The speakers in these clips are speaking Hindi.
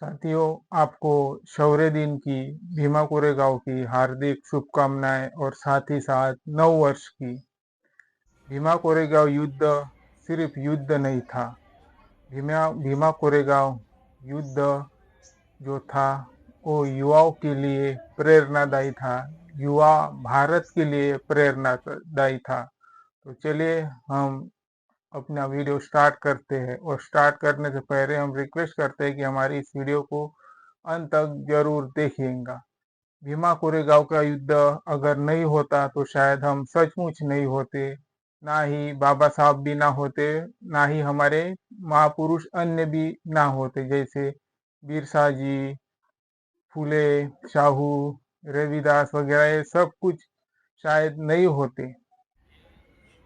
साथियों, आपको शौर्य दिन की भीमा कोरेगांव की हार्दिक शुभकामनाएं और साथ ही साथ नव वर्ष की। भीमा कोरेगांव युद्ध सिर्फ युद्ध नहीं था। भीमा भीमा कोरेगांव युद्ध जो था वो युवाओं के लिए प्रेरणादायी था। युवा भारत के लिए प्रेरणादायी था। तो चलिए हम अपना वीडियो स्टार्ट करते हैं, और स्टार्ट करने से पहले हम रिक्वेस्ट करते हैं कि हमारी इस वीडियो को अंत तक जरूर देखिएगा। भीमा कोरेगांव का युद्ध अगर नहीं होता तो शायद हम सचमुच नहीं होते, ना ही बाबा साहब भी ना होते, ना ही हमारे महापुरुष अन्य भी ना होते, जैसे बिरसा जी, फूले, शाहू, रविदास वगैरह, ये सब कुछ शायद नहीं होते।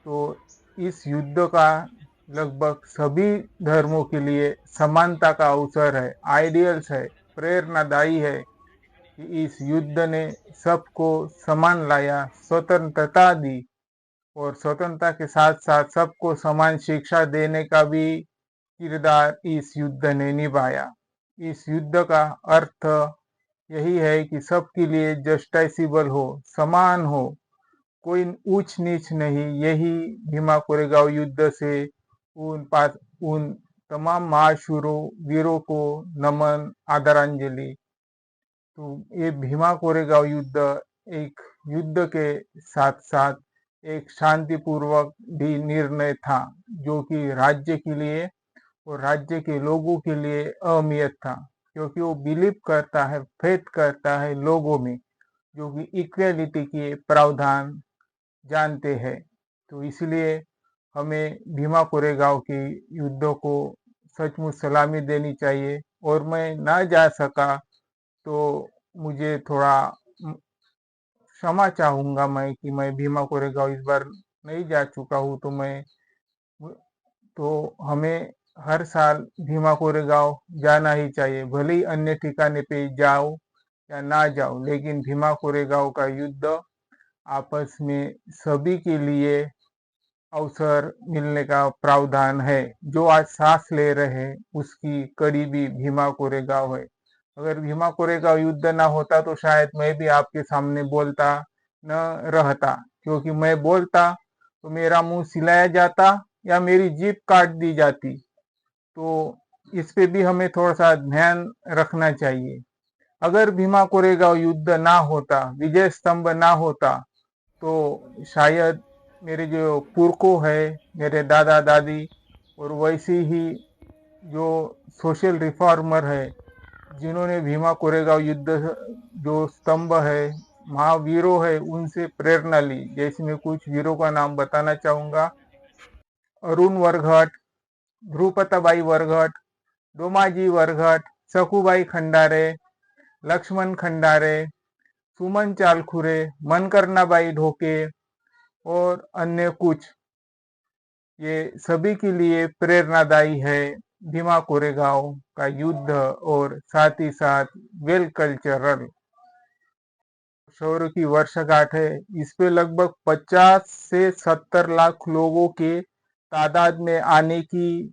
तो इस युद्ध का लगभग सभी धर्मों के लिए समानता का अवसर है, आइडियल्स है, प्रेरणादायी है कि इस युद्ध ने सबको समान लाया, स्वतंत्रता दी, और स्वतंत्रता के साथ साथ सबको समान शिक्षा देने का भी किरदार इस युद्ध ने निभाया। इस युद्ध का अर्थ यही है कि सबके लिए जस्टिसेबल हो, समान हो, कोई ऊंच नीच नहीं। यही भीमा कोरेगांव युद्ध से उन तमाम महाशूरों वीरों को नमन, आदरांजलि। तो ये भीमा कोरेगांव युद्ध एक युद्ध के साथ साथ एक शांतिपूर्वक भी निर्णय था, जो कि राज्य के लिए और राज्य के लोगों के लिए अहमियत था, क्योंकि वो बिलीव करता है, फेथ करता है लोगों में, जो कि इक्वेलिटी के प्रावधान जानते हैं। तो इसलिए हमें भीमा कोरेगांव के युद्धों को सचमुच सलामी देनी चाहिए। और मैं ना जा सका तो मुझे थोड़ा क्षमा चाहूंगा मैं, कि मैं भीमा कोरेगांव इस बार नहीं जा चुका हूँ। तो हमें हर साल भीमा कोरेगांव जाना ही चाहिए, भले ही अन्य ठिकाने पे जाओ या ना जाओ, लेकिन भीमा कोरेगांव का युद्ध आपस में सभी के लिए अवसर मिलने का प्रावधान है। जो आज सांस ले रहे हैं उसकी कड़ी भी भीमा कोरेगांव है। अगर भीमा कोरेगांव युद्ध ना होता तो शायद मैं भी आपके सामने बोलता न रहता, क्योंकि मैं बोलता तो मेरा मुंह सिलाया जाता या मेरी जीभ काट दी जाती। तो इस पे भी हमें थोड़ा सा ध्यान रखना चाहिए। अगर भीमा कोरेगांव युद्ध ना होता, विजय स्तंभ ना होता, तो शायद मेरे जो पुरखों है, मेरे दादा दादी, और वैसे ही जो सोशल रिफॉर्मर है, जिन्होंने भीमा कोरेगांव युद्ध जो स्तंभ है, महावीरों है, उनसे प्रेरणा ली। जैसे मैं कुछ वीरों का नाम बताना चाहूंगा: अरुण वरघट, ध्रुपताबाई वरघट, दोमाजी वरघट, सखुबाई खंडारे, लक्ष्मण खंडारे, सुमन चालखुरे, मनकरनाबाई ढोके और अन्य कुछ। ये सभी के लिए प्रेरणादायी है भीमा कोरेगांव का युद्ध, और साथ ही साथ वेल कल्चरल शौर्य की वर्षगांठ है। इस पे लगभग 50 से 70 लाख लोगों के तादाद में आने की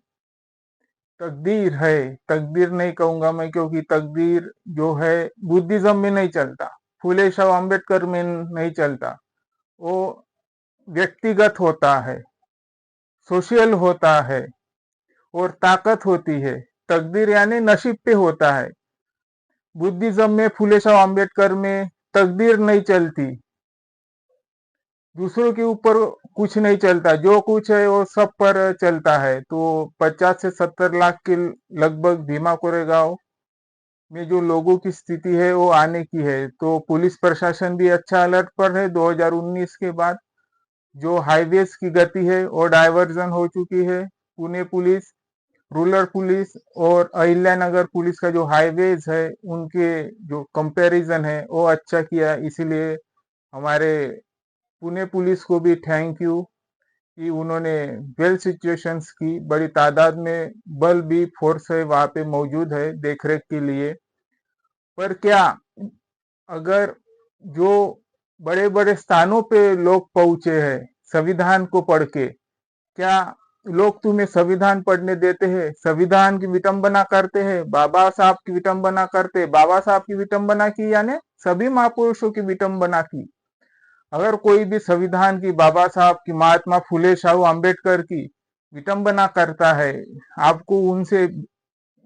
तकदीर है। तकदीर नहीं कहूंगा मैं, क्योंकि तकदीर जो है बुद्धिज्म में नहीं चलता, फूले शाह अम्बेडकर में नहीं चलता। वो व्यक्तिगत होता है, सोशल होता है, और ताकत होती है। तकदीर यानी नसीब पे होता है। बुद्धिज्म में, फूले शाह अम्बेडकर में तकदीर नहीं चलती, दूसरों के ऊपर कुछ नहीं चलता, जो कुछ है वो सब पर चलता है। तो 50 से 70 लाख के लगभग भीमा कोरेगांव में जो लोगों की स्थिति है वो आने की है। तो पुलिस प्रशासन भी अच्छा अलर्ट पर है। 2019 के बाद जो हाईवेज की गति है वो डायवर्जन हो चुकी है। पुणे पुलिस, रूरल पुलिस और अहिल्यानगर पुलिस का जो हाईवेज है, उनके जो कंपैरिजन है वो अच्छा किया। इसीलिए हमारे पुणे पुलिस को भी थैंक यू कि उन्होंने वेल सिचुएशंस की बड़ी तादाद में बल भी, फोर्स है वहां पे मौजूद है देखरेख के लिए। पर क्या अगर जो बड़े बड़े स्थानों पे लोग पहुंचे हैं संविधान को पढ़ के, क्या लोग तुम्हें संविधान पढ़ने देते हैं, संविधान की विटंबना करते हैं, बाबा साहब की विटंबना करते, बाबा साहब की विटंबना की यानी सभी महापुरुषों की विटंबना की। अगर कोई भी संविधान की, बाबा साहब की, महात्मा फुले शाहू आम्बेडकर की विटंबना करता है, आपको उनसे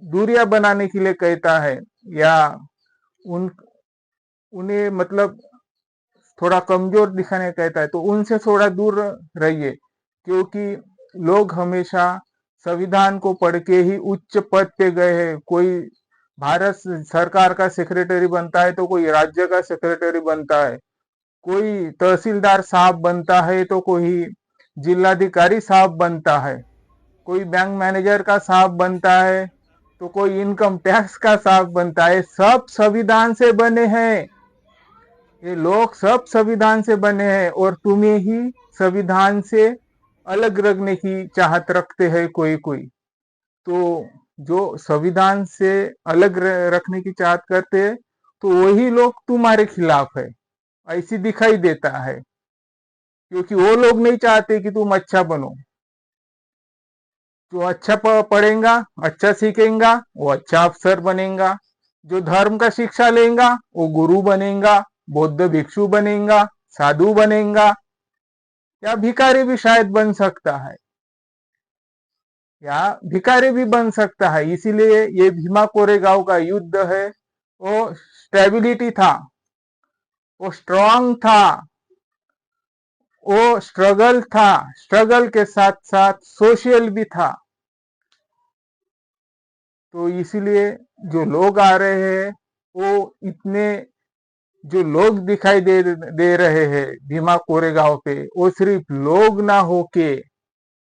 दूरियां बनाने के लिए कहता है, या उन उन्हें मतलब थोड़ा कमजोर दिखाने कहता है, तो उनसे थोड़ा दूर रहिए, क्योंकि लोग हमेशा संविधान को पढ़ के ही उच्च पद पे गए हैं। कोई भारत सरकार का सेक्रेटरी बनता है तो कोई राज्य का सेक्रेटरी बनता है, कोई तहसीलदार साहब बनता है तो कोई जिलाधिकारी साहब बनता है, कोई बैंक मैनेजर का साहब बनता है तो कोई इनकम टैक्स का साहब बनता है। सब संविधान से बने हैं, ये लोग सब संविधान से बने हैं, और तुम्हें ही संविधान से अलग रखने की चाहत रखते हैं कोई कोई। तो जो संविधान से अलग रखने की चाहत करते हैं, तो वही लोग तुम्हारे खिलाफ है, ऐसी दिखाई देता है, क्योंकि वो लोग नहीं चाहते कि तुम अच्छा बनो। जो अच्छा पढ़ेगा, अच्छा सीखेगा, वो अच्छा अफसर बनेगा। जो धर्म का शिक्षा लेगा वो गुरु बनेगा, बौद्ध भिक्षु बनेगा, साधु बनेगा, या भिखारी भी शायद बन सकता है, या भिखारी भी बन सकता है। इसीलिए ये भीमा कोरेगांव का युद्ध है, वो स्टेबिलिटी था, वो स्ट्रांग था, वो स्ट्रगल था, स्ट्रगल के साथ साथ सोशल भी था। तो इसीलिए जो लोग आ रहे हैं, वो इतने जो लोग दिखाई दे रहे हैं भीमा कोरेगांव पे, वो सिर्फ लोग ना होके,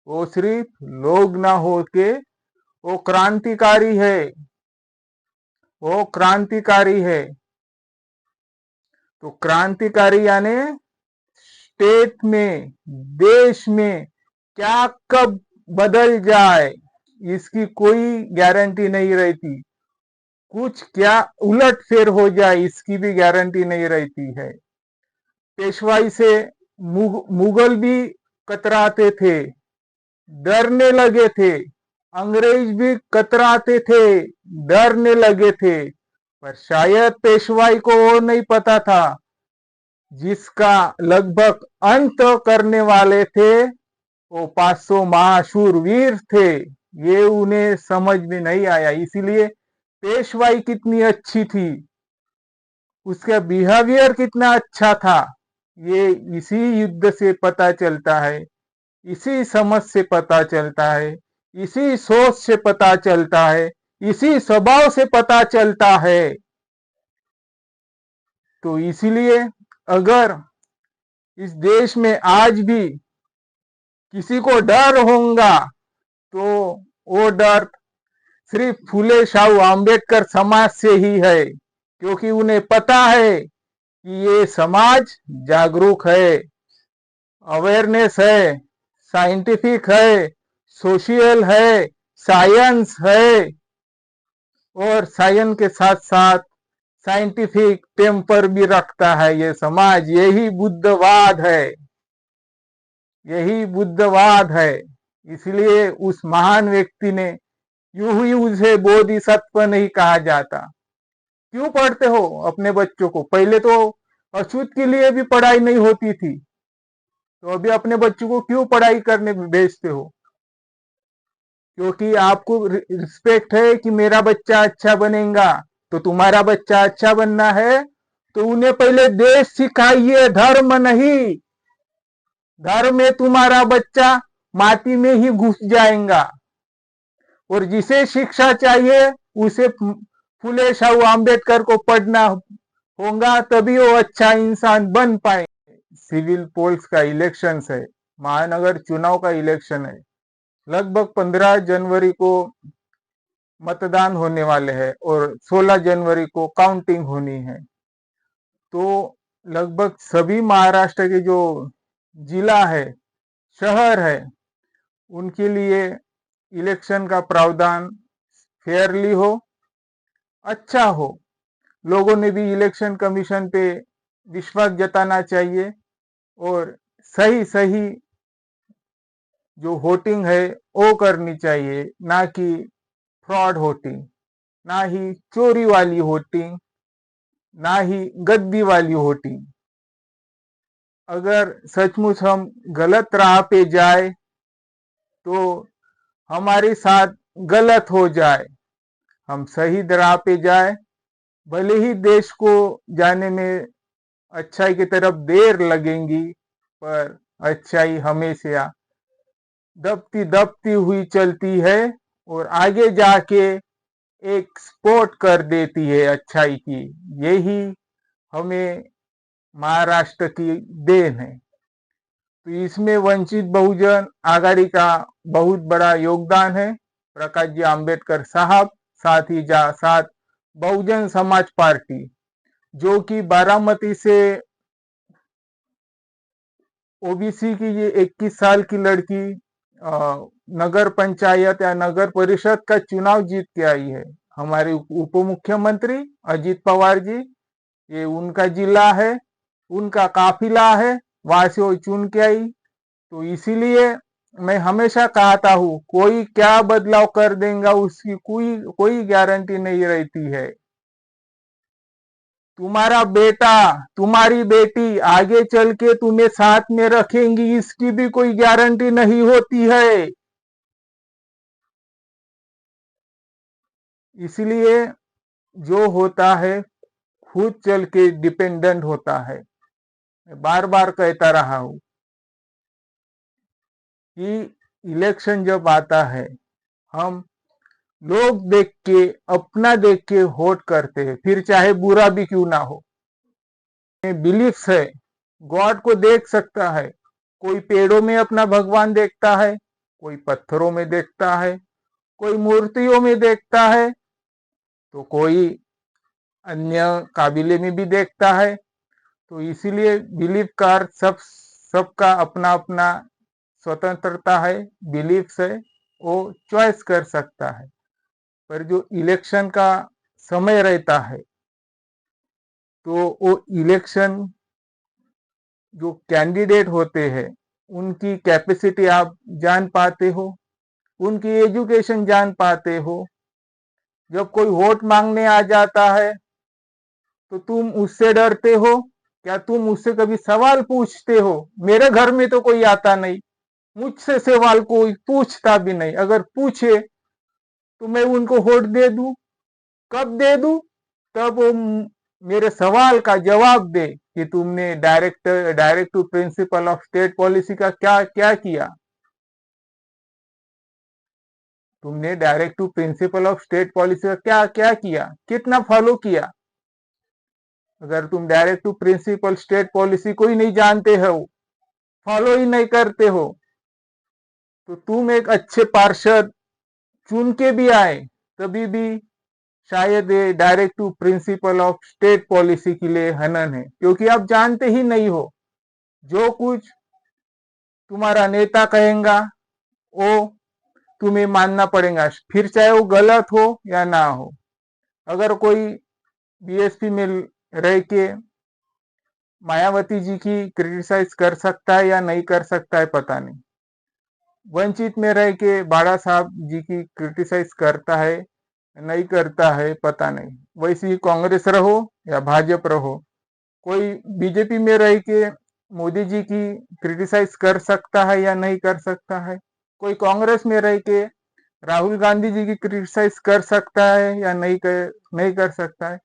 वो सिर्फ लोग ना होके वो क्रांतिकारी है, वो क्रांतिकारी है। तो क्रांतिकारी यानी स्टेट में, देश में क्या कब बदल जाए इसकी कोई गारंटी नहीं रहती, कुछ क्या उलट फेर हो जाए इसकी भी गारंटी नहीं रहती है। पेशवाई से मुगल भी कतराते थे, डरने लगे थे, अंग्रेज भी कतराते थे, डरने लगे थे, पर शायद पेशवाई को वो नहीं पता था, जिसका लगभग अंत करने वाले थे वो 500 महाशूरवीर थे। ये उन्हें समझ में नहीं आया, इसीलिए पेशवाई कितनी अच्छी थी, उसका बिहेवियर कितना अच्छा था, ये इसी युद्ध से पता चलता है, इसी समझ से पता चलता है, इसी सोच से पता चलता है, इसी स्वभाव से पता चलता है। तो इसीलिए अगर इस देश में आज भी किसी को डर होगा, तो वो डर सिर्फ फूले शाहू आम्बेडकर समाज से ही है, क्योंकि उन्हें पता है कि ये समाज जागरूक है, अवेयरनेस है, साइंटिफिक है, सोशल है, साइंस है, और साइंस के साथ साथ साइंटिफिक टेम्पर भी रखता है ये समाज। यही बुद्धवाद है, यही बुद्धवाद है। इसलिए उस महान व्यक्ति ने यूं ही उसे बोधिसत्व नहीं कहा जाता। क्यों पढ़ते हो अपने बच्चों को? पहले तो अछूत के लिए भी पढ़ाई नहीं होती थी, तो अभी अपने बच्चों को क्यों पढ़ाई करने भेजते हो? क्योंकि आपको रिस्पेक्ट है कि मेरा बच्चा अच्छा बनेगा। तो तुम्हारा बच्चा अच्छा बनना है तो उन्हें पहले देश सिखाइए, धर्म नहीं। धर्म में तुम्हारा बच्चा माटी में ही घुस जाएगा, और जिसे शिक्षा चाहिए उसे फुले शाहू आम्बेडकर को पढ़ना होगा, तभी वो अच्छा इंसान बन पाए। सिविल पोल्स का इलेक्शन है, महानगर चुनाव का इलेक्शन है, लगभग 15 जनवरी को मतदान होने वाले हैं और 16 जनवरी को काउंटिंग होनी है। तो लगभग सभी महाराष्ट्र के जो जिला है, शहर है, उनके लिए इलेक्शन का प्रावधान फेयरली हो, अच्छा हो। लोगों ने भी इलेक्शन कमीशन पे विश्वास जताना चाहिए, और सही सही जो वोटिंग है वो करनी चाहिए, ना कि फ्रॉड वोटिंग, ना ही चोरी वाली वोटिंग, ना ही गद्दी वाली वोटिंग। अगर सचमुच हम गलत राह पे जाए तो हमारे साथ गलत हो जाए, हम सही राह पे जाए, भले ही देश को जाने में अच्छाई की तरफ देर लगेगी, पर अच्छाई हमेशा दबती दबती हुई चलती है और आगे जाके एक स्पोर्ट कर देती है अच्छाई की। यही हमें महाराष्ट्र की देन है। तो इसमें वंचित बहुजन आघाड़ी का बहुत बड़ा योगदान है। प्रकाश जी आंबेडकर साहब, साथ ही साथ बहुजन समाज पार्टी, जो कि बारामती से ओबीसी की ये 21 साल की लड़की नगर पंचायत या नगर परिषद का चुनाव जीत के आई है। हमारे उप मुख्यमंत्री अजित पवार जी, ये उनका जिला है, उनका काफिला है, वहां से वो चुन के आई। तो इसीलिए मैं हमेशा कहता हूँ, कोई क्या बदलाव कर देगा उसकी कोई गारंटी नहीं रहती है। तुम्हारा बेटा, तुम्हारी बेटी आगे चल के तुम्हें साथ में रखेंगी, इसकी भी कोई गारंटी नहीं होती है। इसलिए जो होता है खुद चल के डिपेंडेंट होता है। बार बार कहता रहा हूं कि इलेक्शन जब आता है, हम लोग देख के, अपना देख के वोट करते हैं, फिर चाहे बुरा भी क्यों ना हो। बिलीफ है, गॉड को देख सकता है, कोई पेड़ों में अपना भगवान देखता है, कोई पत्थरों में देखता है, कोई मूर्तियों में देखता है, तो कोई अन्य काबिले में भी देखता है। तो इसीलिए बिलीफ का सबका अपना अपना स्वतंत्रता है, बिलीफ है, वो चॉइस कर सकता है। पर जो इलेक्शन का समय रहता है, तो वो इलेक्शन जो कैंडिडेट होते हैं उनकी कैपेसिटी आप जान पाते हो, उनकी एजुकेशन जान पाते हो। जब कोई वोट मांगने आ जाता है तो तुम उससे डरते हो क्या? तुम उससे कभी सवाल पूछते हो? मेरे घर में तो कोई आता नहीं, मुझसे सवाल कोई पूछता भी नहीं। अगर पूछे तो मैं उनको वोट दे दूं। कब दे दूं? तब वो मेरे सवाल का जवाब दे कि तुमने directive principle of state policy का क्या क्या किया, तुमने directive principle of state policy का क्या क्या किया, कितना फॉलो किया। अगर तुम directive principle state policy को ही नहीं जानते हो, फॉलो ही नहीं करते हो, तो तुम एक अच्छे पार्षद चुन के भी आए तभी भी शायद ये directive principle of state policy के लिए हनन है, क्योंकि आप जानते ही नहीं हो। जो कुछ तुम्हारा नेता कहेगा वो तुम्हें मानना पड़ेगा, फिर चाहे वो गलत हो या ना हो। अगर कोई बीएसपी में रह के मायावती जी की क्रिटिसाइज कर सकता है या नहीं कर सकता है पता नहीं, वंचित में रह के बाड़ा साहब जी की क्रिटिसाइज करता है नहीं करता है पता नहीं। वैसे ही कांग्रेस रहो या भाजपा रहो, कोई बीजेपी में रह के मोदी जी की क्रिटिसाइज कर सकता है या नहीं कर सकता है, कोई कांग्रेस में रह के राहुल गांधी जी की क्रिटिसाइज कर सकता है या नहीं कर सकता है।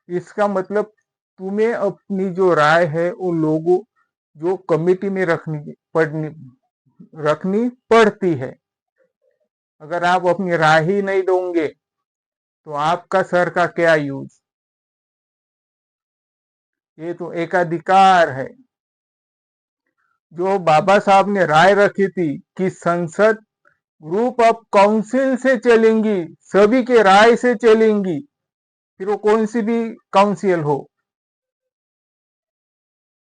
इसका मतलब तुम्हें अपनी जो राय है वो लोगों जो कमेटी में रखनी पड़ती है। अगर आप अपनी राय ही नहीं दोगे तो आपका सर का क्या यूज। ये तो एकाधिकार है। जो बाबा साहब ने राय रखी थी कि संसद ग्रुप ऑफ काउंसिल से चलेंगी, सभी के राय से चलेंगी, फिर वो कौन सी भी काउंसिल हो,